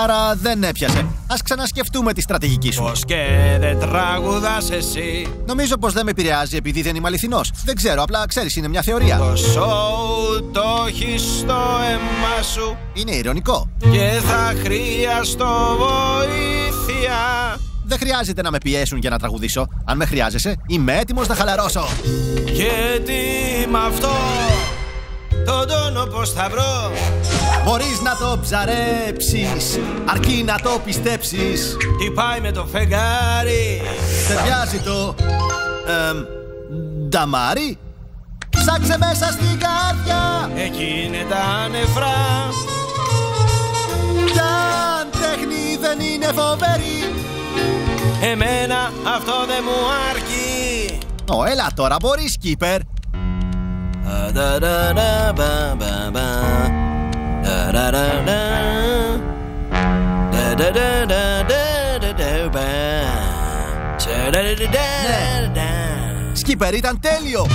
Άρα δεν έπιασε. Ας ξανασκεφτούμε τη στρατηγική σου. Πως και δεν τραγουδάς εσύ. Νομίζω πως δεν με επηρεάζει επειδή δεν είμαι αληθινός. Δεν ξέρω, απλά ξέρεις, είναι μια θεωρία. Το σοου το έχεις στο αίμα σου. Είναι ειρωνικό. Και θα χρειαστώ βοήθεια. Δεν χρειάζεται να με πιέσουν για να τραγουδήσω. Αν με χρειάζεσαι, είμαι έτοιμος να χαλαρώσω. Γιατί με αυτό τον τόνο πως θα βρω. Μπορείς να το ψαρέψεις, αρκεί να το πιστέψεις. Τι πάει με το φεγγάρι. Ταιριάζει το νταμάρι. Ψάξε μέσα στην καρδιά. Εκεί είναι τα νεφρά. Κι αν τέχνη δεν είναι φοβερή, εμένα αυτό δεν μου αρκεί. Έλα τώρα, μπορείς, Κίπερ. Σκίπερ, ήταν τέλειο.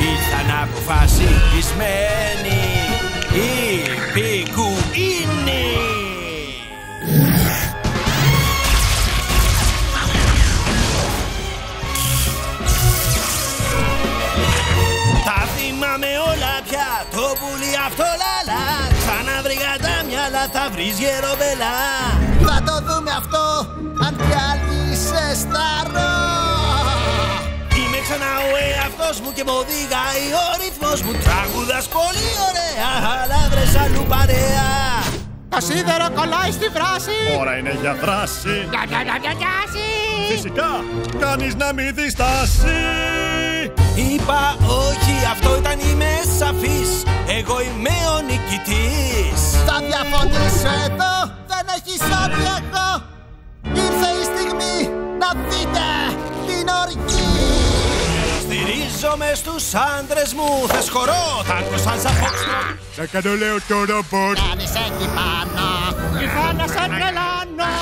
Ήρθαν αποφασισμένοι οι πικουίνοι. Τα θυμάμαι όλα πια, το πουλί αυτό λαλά. Ξαναβρήκα τα μυαλά, θα βρεις γεροπελά. Θα το δούμε αυτό, αν κι άλγησε σταρό. Είμαι ξανά ο εαυτός μου και μ' οδηγάει ο ρυθμός μου. Τραγουδάς πολύ ωραία, αλλά βρες αλλού παρέα. Το σίδερο κολλάει στη βράση. Ώρα είναι για δράση. Γιαση. Φυσικά, κανείς να μην διστάσει. Είπα όχι, αυτό ήταν, είμαι σαφής. Εγώ είμαι ο νικητής. Θα διαφωνήσω εδώ, δεν έχεις ό,τι έχω. Ήρθε η στιγμή να δείτε την οργή. Στηρίζομαι στους άντρες μου, θες χορό, τάγκο σαν Φόξτροτ. Να κάνω λέω το ρομπότ. Κάνεις εκεί πάνω. Η φάνα σαν τρελάνω.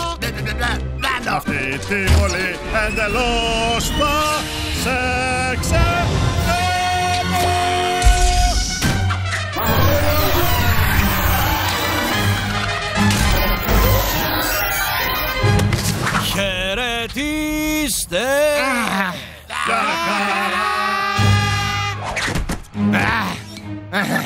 Αυτή τη βολή εντελώς θα σε ξεφεύγω. Χαιρετίστε. Για χαρά.